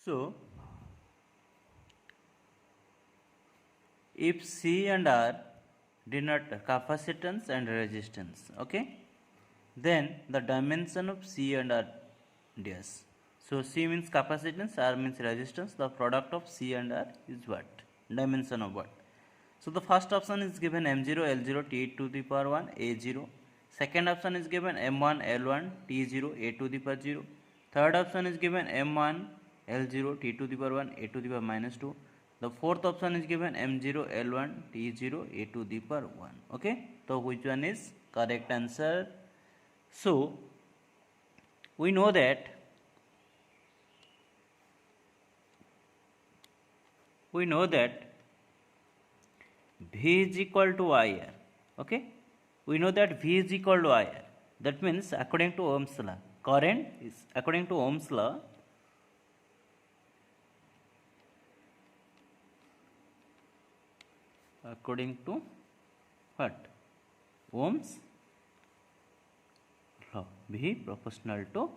So if C and R denote capacitance and resistance, okay, then the dimension of C and R dash. So C means capacitance, R means resistance. The product of C and R is what? Dimension of what? So the first option is given M0 L0 T to the power 1 A0. Second option is given M1 L1 T0 A to the power 0. Third option is given M1 L0 T to the power 1 A to the power minus 2. The fourth option is given M0 L1 T0 A to the power 1. Okay. So which one is correct answer? So we know that V is equal to IR. Okay. We know that V is equal to IR. That means according to Ohm's law, current is according to Ohm's law. According to what? Ohm's law, V proportional to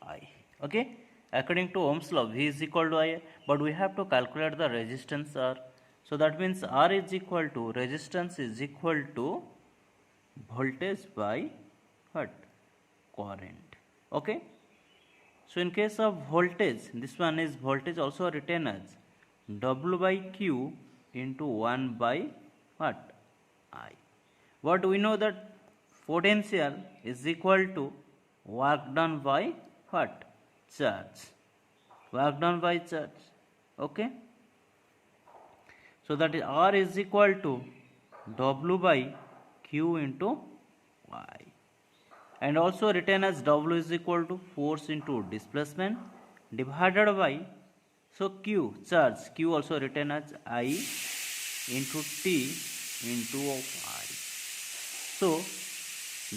I. Okay. According to Ohm's law, V is equal to I, but we have to calculate the resistance R. So that means R is equal to, resistance is equal to voltage by what? Current. Okay. So in case of voltage, this one is voltage also written as W by Q into 1 by what? I. What we know that potential is equal to work done by what? Charge. Work done by charge. Okay. So that is R is equal to W by Q into Y. And also written as W is equal to force into displacement divided by, so Q, charge, Q also written as I into T into Y. So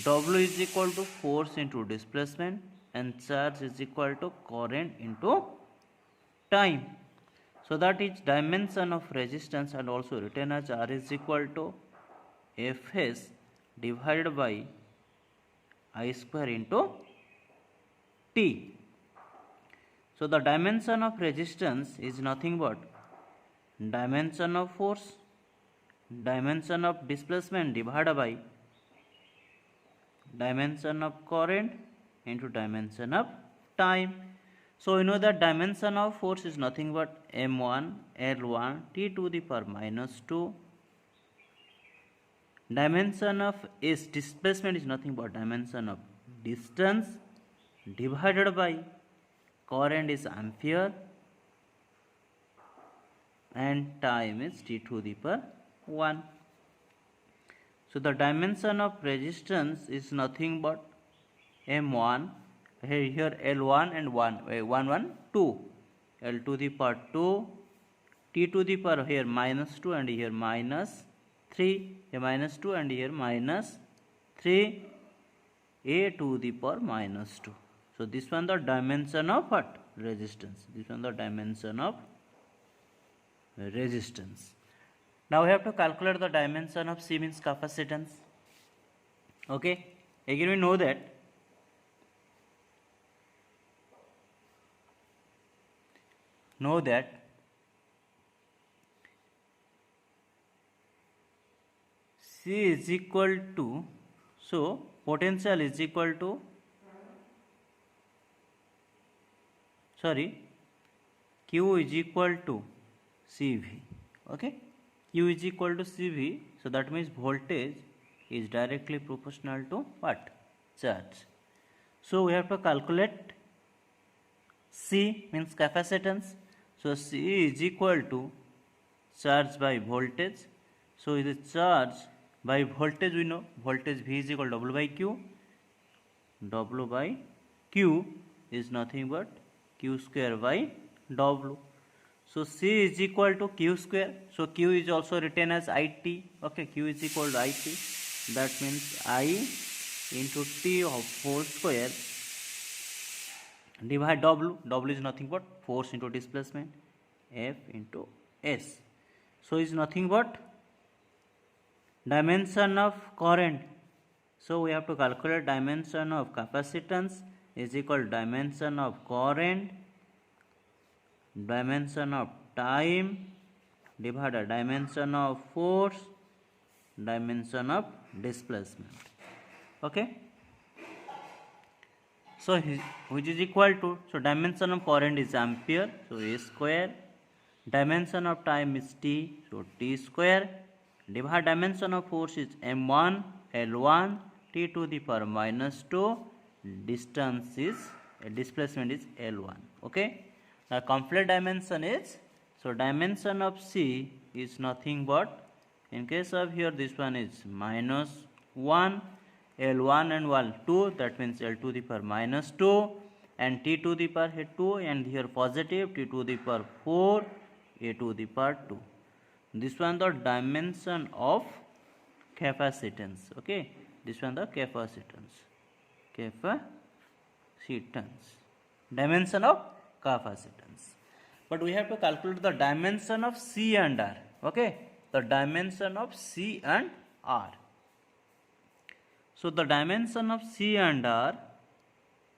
W is equal to force into displacement and charge is equal to current into time. So that is dimension of resistance, and also written as R is equal to Fs divided by I square into T. So the dimension of resistance is nothing but dimension of force, dimension of displacement divided by dimension of current into dimension of time. So we know that dimension of force is nothing but M1 L1 T to the power minus 2. Dimension of S, displacement, is nothing but dimension of distance divided by current is ampere and time is T to the power 1. So the dimension of resistance is nothing but M1, here L1 and 1, 2, L to the power 2, T to the power here minus 2 and here minus 3, here minus 2 and here minus 3, A to the power minus 2. So this one the dimension of what? Resistance. This one the dimension of resistance. Now we have to calculate the dimension of C, means capacitance. Okay. Again we know that C is equal to, so potential is equal to, Q is equal to CV. Okay. Q is equal to CV. So that means voltage is directly proportional to what? Charge. So we have to calculate C, means capacitance. So C is equal to charge by voltage. So the charge by voltage, we know voltage V is equal to W by Q. W by Q is nothing but Q square by W. So C is equal to Q square. So Q is also written as IT. Okay, Q is equal to IT. That means I into T of whole square divide W. W is nothing but force into displacement, F into S. So is nothing but dimension of current. So we have to calculate dimension of capacitance is equal to dimension of current dimension of time divided dimension of force dimension of displacement. Okay, so which is equal to, so dimension of current is ampere, so A square, dimension of time is t, so t square, divide dimension of force is m1 L1 t to the power minus 2, distance is displacement is L1. Okay, the complete dimension is, so dimension of C is nothing but, in case of here this one is minus 1, L1 and 1 2, that means L to the power minus 2, and t to the power 2, and here positive t to the power 4, a to the power 2. This one the dimension of capacitance. Okay, this one the capacitance, dimension of capacitance. But we have to calculate the dimension of C and R. Okay, the dimension of C and R. So the dimension of C and R,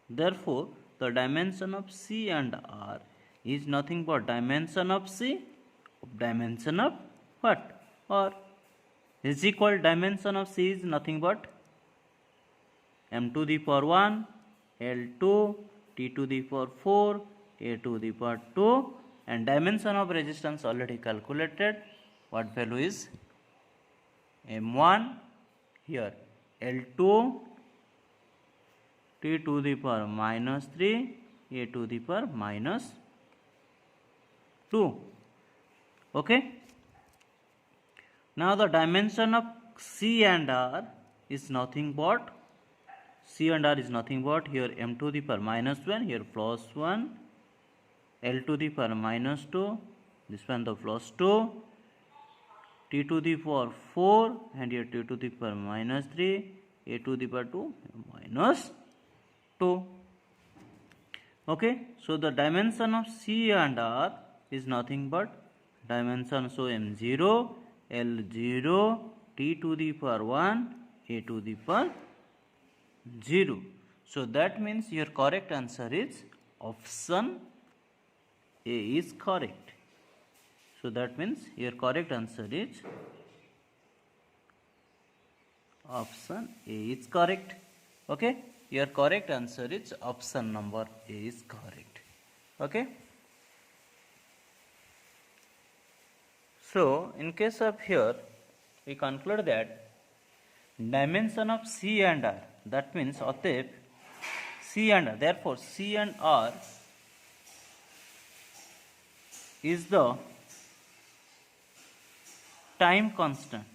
therefore the dimension of C and R is nothing but dimension of C of dimension of what? Or is equal dimension of C is nothing but m to the power 1, L2, t to the power 4, a to the power 2, and dimension of resistance already calculated. What value is m1 here L2, t to the power minus 3, a to the power minus 2. Okay. Now the dimension of C and R is nothing but, here m to the power minus 1, here plus 1, L to the power minus 2, this one the plus 2, t to the power 4, and here t to the power minus 3, a to the power 2 minus 2. Okay, so the dimension of C and R is nothing but dimension, so m0, L0, t to the power 1, a to the power 0. So that means your correct answer is option A is correct. So that means your correct answer is option A is correct. Okay, your correct answer is option number A is correct. Okay. So in case of here, we conclude that dimension of C and R, that means অতএব C and R, therefore C and R is the time constant.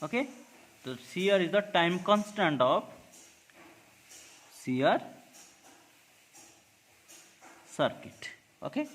Okay, so CR is the time constant of CR circuit. Okay.